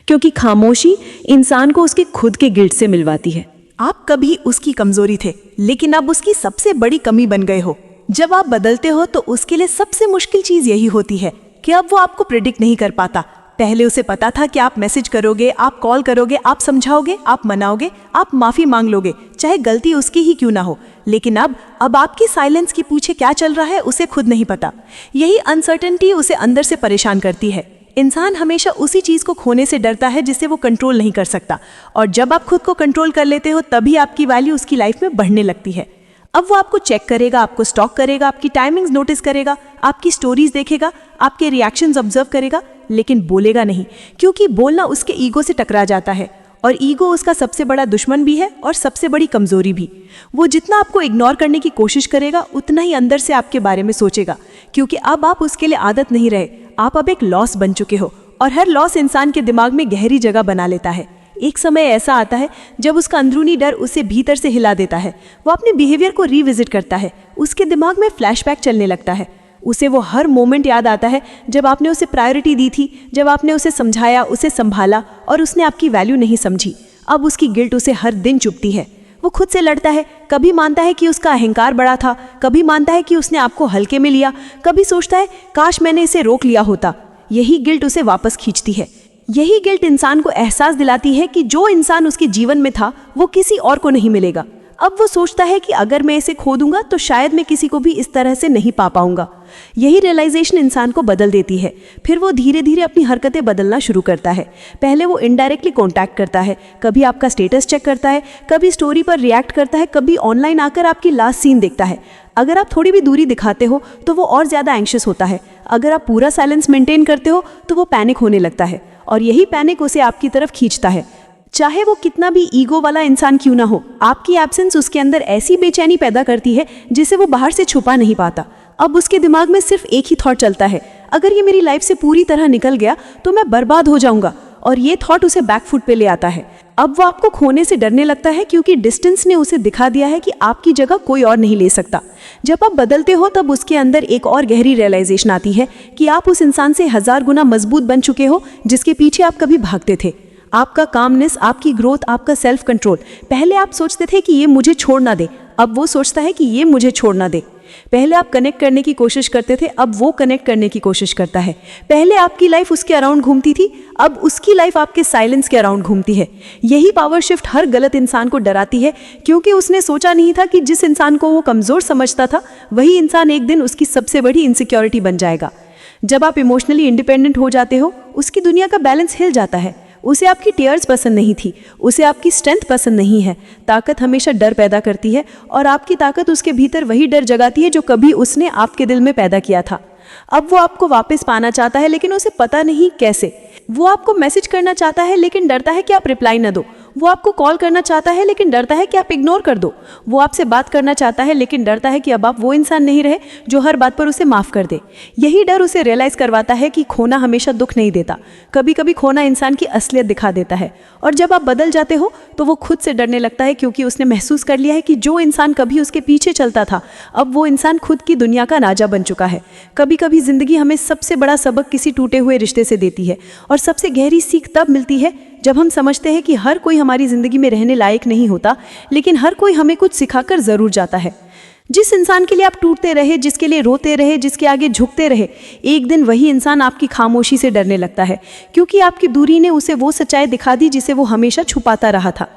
क्योंकि खामोशी इंसान को उसके खुद के गिल्ट से मिलवाती है। आप कभी उसकी कमजोरी थे, लेकिन अब उसकी सबसे बड़ी कमी बन गए हो। जब आप बदलते हो तो उसके लिए सबसे मुश्किल चीज यही होती है कि अब वो आपको प्रेडिक्ट नहीं कर पाता। पहले उसे पता था कि आप मैसेज करोगे, आप कॉल करोगे, आप समझाओगे, आप मनाओगे, आप माफी मांग लोगे, चाहे गलती उसकी ही क्यों ना हो। लेकिन अब आपकी साइलेंस के पीछे क्या चल रहा है उसे खुद नहीं पता। यही अनसर्टेनिटी उसे अंदर से परेशान करती है। इंसान हमेशा उसी चीज को खोने से डरता है जिसे वो कंट्रोल नहीं कर सकता, और जब आप खुद को कंट्रोल कर लेते हो तभी आपकी वैल्यू उसकी लाइफ में बढ़ने लगती है। अब वो आपको चेक करेगा, आपको स्टॉक करेगा, आपकी टाइमिंग्स नोटिस करेगा, आपकी स्टोरीज देखेगा, आपके रिएक्शंस ऑब्जर्व करेगा, लेकिन बोलेगा नहीं, क्योंकि बोलना उसके ईगो से टकरा जाता है, और ईगो उसका सबसे बड़ा दुश्मन भी है और सबसे बड़ी कमजोरी भी। वो जितना आपको इग्नोर करने की कोशिश करेगा उतना ही अंदर से आपके बारे में सोचेगा, क्योंकि अब आप उसके लिए आदत नहीं रहे, आप अब एक लॉस बन चुके हो, और हर लॉस इंसान के दिमाग में गहरी जगह बना लेता है। एक समय ऐसा आता है जब उसका अंदरूनी डर उसे भीतर से हिला देता है। वो अपने बिहेवियर को रिविजिट करता है, उसके दिमाग में फ्लैशबैक चलने लगता है। उसे वो हर मोमेंट याद आता है जब आपने उसे प्रायोरिटी दी थी, जब आपने उसे समझाया, उसे संभाला, और उसने आपकी वैल्यू नहीं समझी। अब उसकी गिल्ट उसे हर दिन चुभती है। वो खुद से लड़ता है, कभी मानता है कि उसका अहंकार बड़ा था, कभी मानता है कि उसने आपको हल्के में लिया, कभी सोचता है काश मैंने इसे रोक लिया होता। यही गिल्ट उसे वापस खींचती है। यही गिल्ट इंसान को एहसास दिलाती है कि जो इंसान उसके जीवन में था वो किसी और को नहीं मिलेगा। अब वो सोचता है कि अगर मैं इसे खो दूंगा तो शायद मैं किसी को भी इस तरह से नहीं पा पाऊंगा। यही रियलाइजेशन इंसान को बदल देती है। फिर वो धीरे धीरे अपनी हरकतें बदलना शुरू करता है। पहले वो इनडायरेक्टली कॉन्टैक्ट करता है, कभी आपका स्टेटस चेक करता है, कभी स्टोरी पर रिएक्ट करता है, कभी ऑनलाइन आकर आपकी लास्ट सीन देखता है। अगर आप थोड़ी भी दूरी दिखाते हो तो वो और ज़्यादा एंग्शियस होता है। अगर आप पूरा साइलेंस मेंटेन करते हो तो वो पैनिक होने लगता है, और यही पैनिक उसे आपकी तरफ खींचता है। चाहे वो कितना भी ईगो वाला इंसान क्यों ना हो, आपकी एब्सेंस उसके अंदर ऐसी बेचैनी पैदा करती है जिसे वो बाहर से छुपा नहीं पाता। अब उसके दिमाग में सिर्फ एक ही थॉट चलता है, अगर ये मेरी लाइफ से पूरी तरह निकल गया तो मैं बर्बाद हो जाऊंगा, और ये थॉट उसे बैकफुट पे ले आता है। अब वो आपको खोने से डरने लगता है क्योंकि डिस्टेंस ने उसे दिखा दिया है कि आपकी जगह कोई और नहीं ले सकता। जब आप बदलते हो तब उसके अंदर एक और गहरी रियलाइजेशन आती है कि आप उस इंसान से 1000 गुना मजबूत बन चुके हो जिसके पीछे आप कभी भागते थे। आपका कामनेस, आपकी ग्रोथ, आपका सेल्फ कंट्रोल। पहले आप सोचते थे कि ये मुझे छोड़ ना दे, अब वो सोचता है कि ये मुझे छोड़ ना दे। पहले आप कनेक्ट करने की कोशिश करते थे, अब वो कनेक्ट करने की कोशिश करता है। पहले आपकी लाइफ उसके अराउंड घूमती थी, अब उसकी लाइफ आपके साइलेंस के अराउंड घूमती है। यही पावर शिफ्ट हर गलत इंसान को डराती है, क्योंकि उसने सोचा नहीं था कि जिस इंसान को वो कमज़ोर समझता था वही इंसान एक दिन उसकी सबसे बड़ी इनसिक्योरिटी बन जाएगा। जब आप इमोशनली इंडिपेंडेंट हो जाते हो, उसकी दुनिया का बैलेंस हिल जाता है। उसे आपकी टीयर्स पसंद नहीं थी, उसे आपकी स्ट्रेंथ पसंद नहीं है। ताकत हमेशा डर पैदा करती है, और आपकी ताकत उसके भीतर वही डर जगाती है जो कभी उसने आपके दिल में पैदा किया था। अब वो आपको वापस पाना चाहता है, लेकिन उसे पता नहीं कैसे। वो आपको मैसेज करना चाहता है लेकिन डरता है कि आप रिप्लाई न दो। वो आपको कॉल करना चाहता है लेकिन डरता है कि आप इग्नोर कर दो। वो आपसे बात करना चाहता है लेकिन डरता है कि अब आप वो इंसान नहीं रहे जो हर बात पर उसे माफ़ कर दे। यही डर उसे रियलाइज़ करवाता है कि खोना हमेशा दुख नहीं देता, कभी कभी खोना इंसान की असलियत दिखा देता है। और जब आप बदल जाते हो तो वो खुद से डरने लगता है, क्योंकि उसने महसूस कर लिया है कि जो इंसान कभी उसके पीछे चलता था, अब वो इंसान खुद की दुनिया का राजा बन चुका है। कभी कभी ज़िंदगी हमें सबसे बड़ा सबक किसी टूटे हुए रिश्ते से देती है, और सबसे गहरी सीख तब मिलती है जब हम समझते हैं कि हर कोई हमारी ज़िंदगी में रहने लायक नहीं होता, लेकिन हर कोई हमें कुछ सिखाकर ज़रूर जाता है। जिस इंसान के लिए आप टूटते रहे, जिसके लिए रोते रहे, जिसके आगे झुकते रहे, एक दिन वही इंसान आपकी खामोशी से डरने लगता है, क्योंकि आपकी दूरी ने उसे वो सच्चाई दिखा दी जिसे वो हमेशा छुपाता रहा था।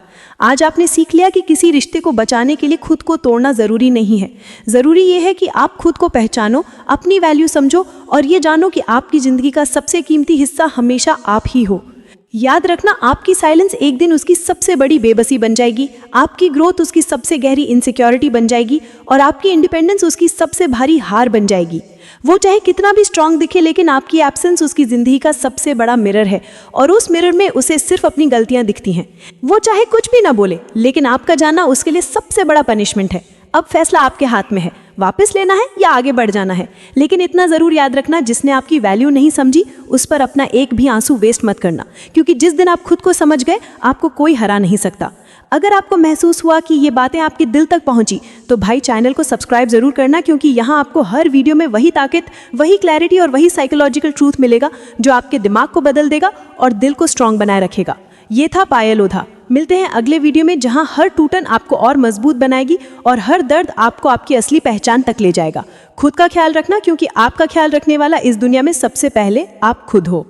आज आपने सीख लिया कि किसी रिश्ते को बचाने के लिए खुद को तोड़ना ज़रूरी नहीं है। ज़रूरी ये है कि आप खुद को पहचानो, अपनी वैल्यू समझो, और ये जानो कि आपकी ज़िंदगी का सबसे कीमती हिस्सा हमेशा आप ही हो। याद रखना, आपकी साइलेंस एक दिन उसकी सबसे बड़ी बेबसी बन जाएगी, आपकी ग्रोथ उसकी सबसे गहरी इनसिक्योरिटी बन जाएगी, और आपकी इंडिपेंडेंस उसकी सबसे भारी हार बन जाएगी। वो चाहे कितना भी स्ट्रांग दिखे, लेकिन आपकी एब्सेंस उसकी ज़िंदगी का सबसे बड़ा मिरर है, और उस मिरर में उसे सिर्फ अपनी गलतियां दिखती हैं। वो चाहे कुछ भी ना बोले, लेकिन आपका जाना उसके लिए सबसे बड़ा पनिशमेंट है। अब फैसला आपके हाथ में है, वापस लेना है या आगे बढ़ जाना है। लेकिन इतना ज़रूर याद रखना, जिसने आपकी वैल्यू नहीं समझी उस पर अपना एक भी आंसू वेस्ट मत करना, क्योंकि जिस दिन आप खुद को समझ गए आपको कोई हरा नहीं सकता। अगर आपको महसूस हुआ कि ये बातें आपके दिल तक पहुंची, तो भाई चैनल को सब्सक्राइब ज़रूर करना, क्योंकि यहाँ आपको हर वीडियो में वही ताकत, वही क्लैरिटी और वही साइकोलॉजिकल ट्रूथ मिलेगा जो आपके दिमाग को बदल देगा और दिल को स्ट्रांग बनाए रखेगा। ये था पायल ओझा। मिलते हैं अगले वीडियो में, जहां हर टूटन आपको और मजबूत बनाएगी और हर दर्द आपको आपकी असली पहचान तक ले जाएगा। खुद का ख्याल रखना, क्योंकि आपका ख्याल रखने वाला इस दुनिया में सबसे पहले आप खुद हो।